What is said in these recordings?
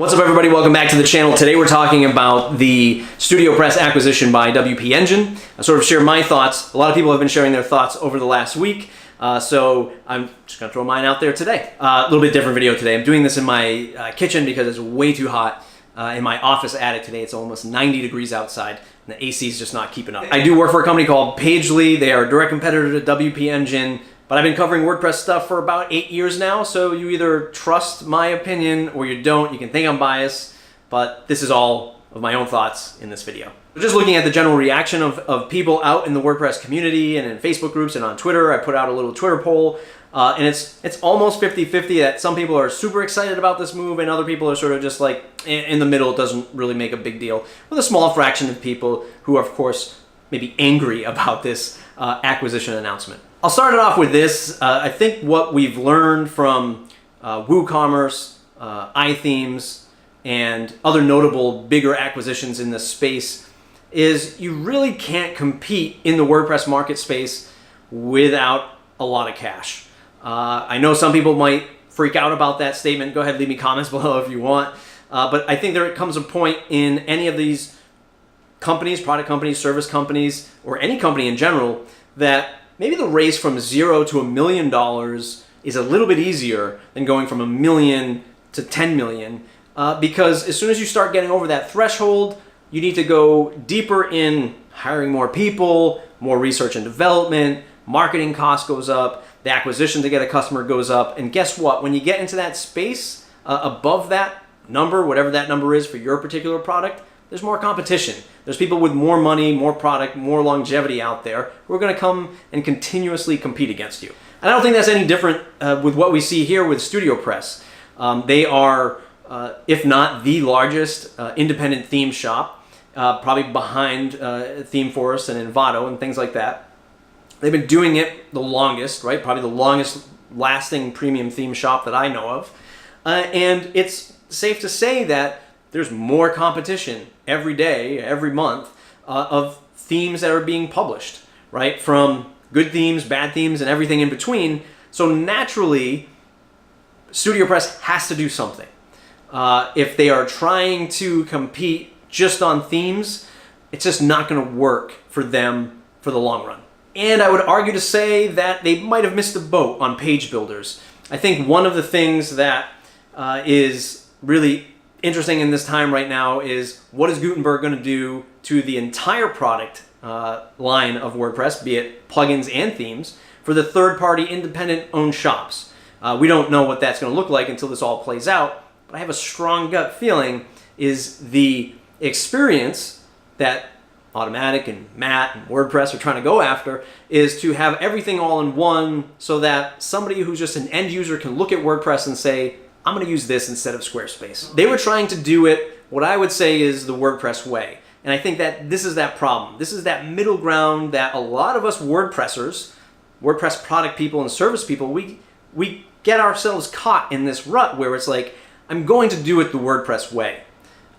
What's up, everybody? Welcome back to the channel. Today we're talking about the StudioPress acquisition by WP Engine. I sort of share my thoughts. A lot of people have been sharing their thoughts over the last week, so I'm just going to throw mine out there today. A little bit different video today. I'm doing this in my kitchen because it's way too hot. In my office attic today, it's almost 90 degrees outside, and the AC is just not keeping up. I do work for a company called Pagely. They are a direct competitor to WP Engine. But I've been covering WordPress stuff for about 8 years now, so you either trust my opinion or you don't. You can think I'm biased, but this is all of my own thoughts in this video. Just looking at the general reaction of people out in the WordPress community and in Facebook groups and on Twitter. I put out a little Twitter poll, and it's almost 50-50 that some people are super excited about this move and other people are sort of just like in the middle. It doesn't really make a big deal, with a small fraction of people who are, of course, maybe angry about this acquisition announcement. I'll start it off with this. I think what we've learned from WooCommerce, iThemes, and other notable bigger acquisitions in this space is you really can't compete in the WordPress market space without a lot of cash. I know some people might freak out about that statement. Go ahead, leave me comments below if you want. But I think there comes a point in any of these companies, product companies, service companies, or any company in general, that maybe the race from $0 to $1 million is a little bit easier than going from $1 million to $10 million, because as soon as you start getting over that threshold, you need to go deeper in hiring more people, more research and development, marketing cost goes up, the acquisition to get a customer goes up, and guess what? When you get into that space, above that number, whatever that number is for your particular product, there's more competition. There's people with more money, more product, more longevity out there who are going to come and continuously compete against you. And I don't think that's any different with what we see here with StudioPress. They are, if not the largest independent theme shop, probably behind ThemeForest and Envato and things like that. They've been doing it the longest, right? Probably the longest lasting premium theme shop that I know of. And it's safe to say that there's more competition every day, every month, of themes that are being published, right? From good themes, bad themes, and everything in between. So naturally, StudioPress has to do something. If they are trying to compete just on themes, it's just not going to work for them for the long run. And I would argue to say that they might have missed the boat on page builders. I think one of the things that is really interesting in this time right now is what is Gutenberg going to do to the entire product line of WordPress, be it plugins and themes, for the third-party independent-owned shops. We don't know what that's going to look like until this all plays out, but I have a strong gut feeling is the experience that Automatic and Matt and WordPress are trying to go after is to have everything all in one so that somebody who's just an end user can look at WordPress and say, I'm going to use this instead of Squarespace. They were trying to do it, what I would say is the WordPress way. And I think that this is that problem. This is that middle ground that a lot of us WordPressers, WordPress product people and service people, we get ourselves caught in this rut where it's like, I'm going to do it the WordPress way.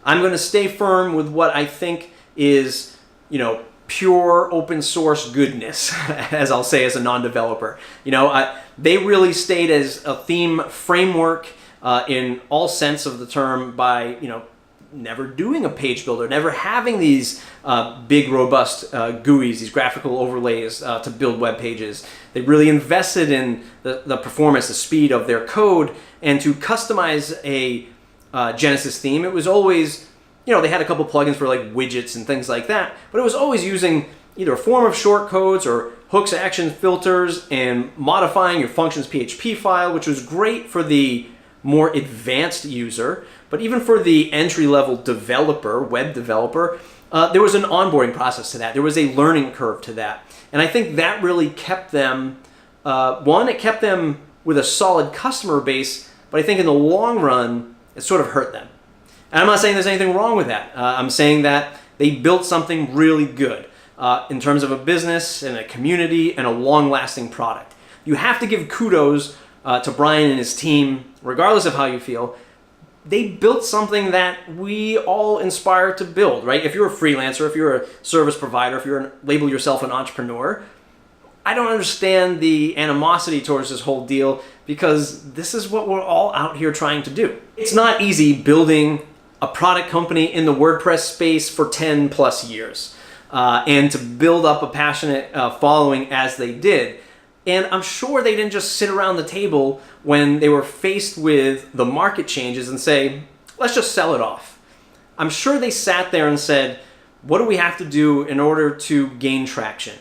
I'm going to stay firm with what I think is, you know, pure open source goodness, as I'll say as a non-developer. You know, they really stayed as a theme framework in all sense of the term by, you know, never doing a page builder, never having these big, robust GUIs, these graphical overlays to build web pages. They really invested in the performance, the speed of their code, and to customize a Genesis theme, it was always, you know, they had a couple plugins for like widgets and things like that, but it was always using either a form of shortcodes or hooks, actions, filters, and modifying your functions PHP file, which was great for the more advanced user, but even for the entry-level developer, web developer, there was an onboarding process to that. There was a learning curve to that. And I think that really kept them, one, it kept them with a solid customer base, but I think in the long run, it sort of hurt them. And I'm not saying there's anything wrong with that. I'm saying that they built something really good in terms of a business and a community and a long-lasting product. You have to give kudos to Brian and his team, regardless of how you feel. They built something that we all inspire to build, right? If you're a freelancer, if you're a service provider, if you label yourself an entrepreneur, I don't understand the animosity towards this whole deal, because this is what we're all out here trying to do. It's not easy building a product company in the WordPress space for 10 plus years and to build up a passionate following as they did. And I'm sure they didn't just sit around the table when they were faced with the market changes and say, let's just sell it off. I'm sure they sat there and said, what do we have to do in order to gain traction?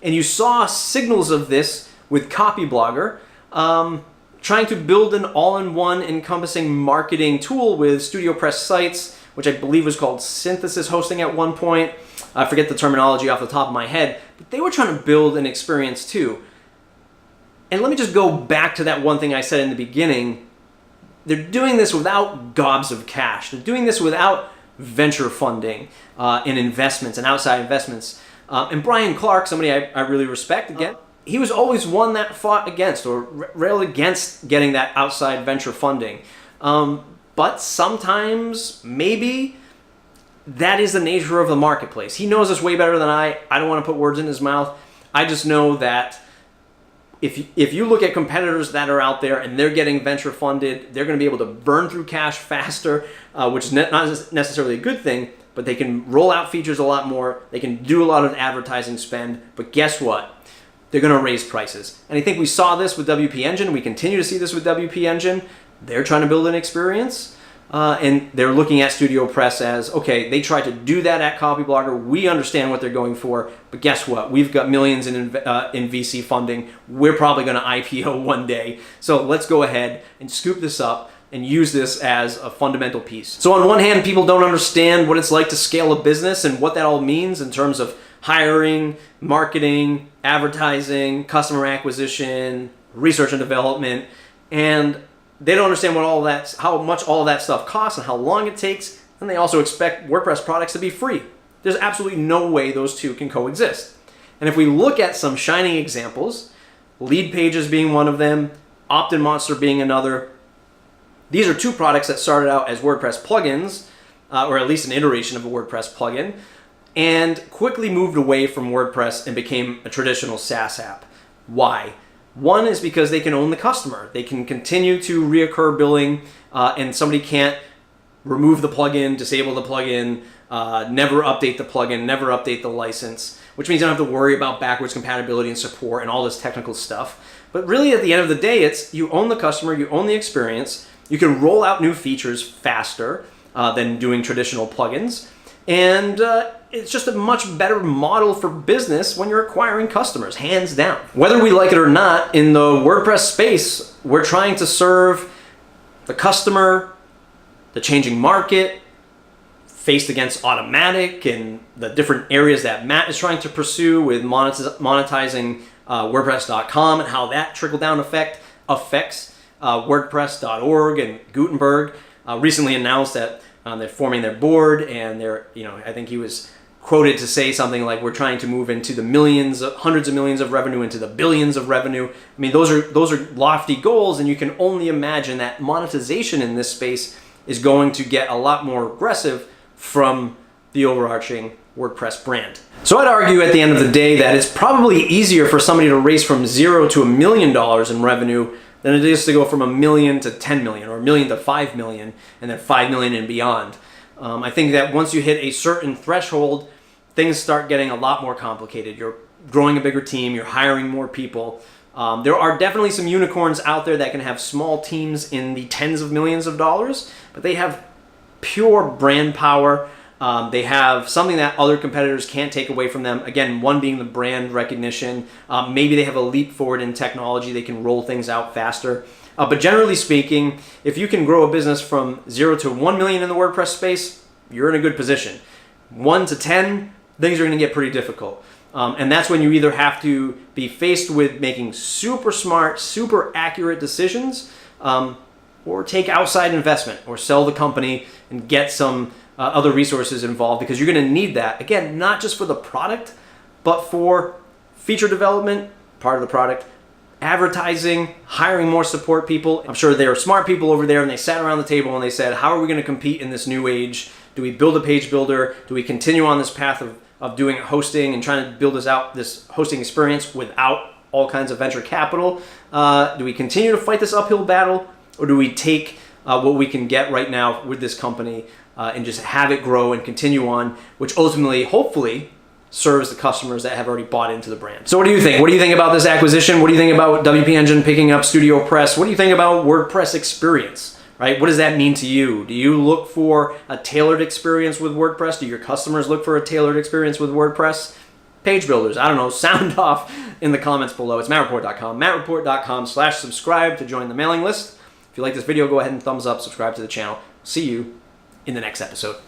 And you saw signals of this with Copyblogger, trying to build an all-in-one encompassing marketing tool with StudioPress sites, which I believe was called Synthesis Hosting at one point. I forget the terminology off the top of my head, but they were trying to build an experience too. And let me just go back to that one thing I said in the beginning. They're doing this without gobs of cash. They're doing this without venture funding and investments and outside investments. And Brian Clark, somebody I really respect, again, he was always one that fought against or railed against getting that outside venture funding. But sometimes, maybe, that is the nature of the marketplace. He knows this way better than I. I don't want to put words in his mouth. I just know that if you look at competitors that are out there and they're getting venture funded, they're going to be able to burn through cash faster, which is not necessarily a good thing, but they can roll out features a lot more. They can do a lot of advertising spend. But guess what? They're going to raise prices. And I think we saw this with WP Engine. We continue to see this with WP Engine. They're trying to build an experience. And they're looking at StudioPress as, okay, they tried to do that at Copyblogger. We understand what they're going for. But guess what? We've got millions in VC funding. We're probably going to IPO one day. So let's go ahead and scoop this up and use this as a fundamental piece. So on one hand, people don't understand what it's like to scale a business and what that all means in terms of hiring, marketing, advertising, customer acquisition, research and development, and they don't understand what all that, how much all of that stuff costs and how long it takes, and they also expect WordPress products to be free. There's absolutely no way those two can coexist. And if we look at some shining examples, Lead Pages being one of them, Opt-in Monster being another, these are two products that started out as WordPress plugins, or at least an iteration of a WordPress plugin, and quickly moved away from WordPress and became a traditional SaaS app. Why? One is because they can own the customer. They can continue to reoccur billing, and somebody can't remove the plugin, disable the plugin, never update the plugin, never update the license, which means you don't have to worry about backwards compatibility and support and all this technical stuff. But really, at the end of the day, it's you own the customer, you own the experience, you can roll out new features faster than doing traditional plugins, and it's just a much better model for business when you're acquiring customers, hands down. Whether we like it or not, in the WordPress space, we're trying to serve the customer, the changing market, faced against automatic and the different areas that Matt is trying to pursue with monetizing WordPresscom and how that trickle-down effect affects WordPress.org and Gutenberg. Recently announced that they're forming their board, and they're, I think he was quoted to say something like, we're trying to move into the millions, hundreds of millions of revenue into the billions of revenue. I mean, those are lofty goals, and you can only imagine that monetization in this space is going to get a lot more aggressive from the overarching WordPress brand. So I'd argue at the end of the day that it's probably easier for somebody to race from $0 to $1 million in revenue than it is to go from $1 million to 10 million or $1 million to 5 million and then 5 million and beyond. I think that once you hit a certain threshold, things start getting a lot more complicated. You're growing a bigger team, you're hiring more people. There are definitely some unicorns out there that can have small teams in the tens of millions of dollars, but they have pure brand power. They have something that other competitors can't take away from them. Again, one being the brand recognition. Maybe they have a leap forward in technology. They can roll things out faster. But generally speaking, if you can grow a business from 0 to 1 million in the WordPress space, you're in a good position. 1 to 10, things are going to get pretty difficult. And that's when you either have to be faced with making super smart, super accurate decisions, or take outside investment or sell the company and get some other resources involved, because you're going to need that. Again, not just for the product, but for feature development, part of the product, advertising, hiring more support people. I'm sure there are smart people over there, and they sat around the table and they said, how are we going to compete in this new age? Do we build a page builder? Do we continue on this path of of doing hosting and trying to build this hosting experience without all kinds of venture capital? Do we continue to fight this uphill battle, or do we take what we can get right now with this company and just have it grow and continue on, which ultimately, hopefully, serves the customers that have already bought into the brand? So what do you think? What do you think about this acquisition? What do you think about WP Engine picking up StudioPress? What do you think about WordPress experience, right? What does that mean to you? Do you look for a tailored experience with WordPress? Do your customers look for a tailored experience with WordPress? Page builders, I don't know, sound off in the comments below. It's mattreport.com, mattreport.com/subscribe to join the mailing list. If you like this video, go ahead and thumbs up, subscribe to the channel. See you in the next episode.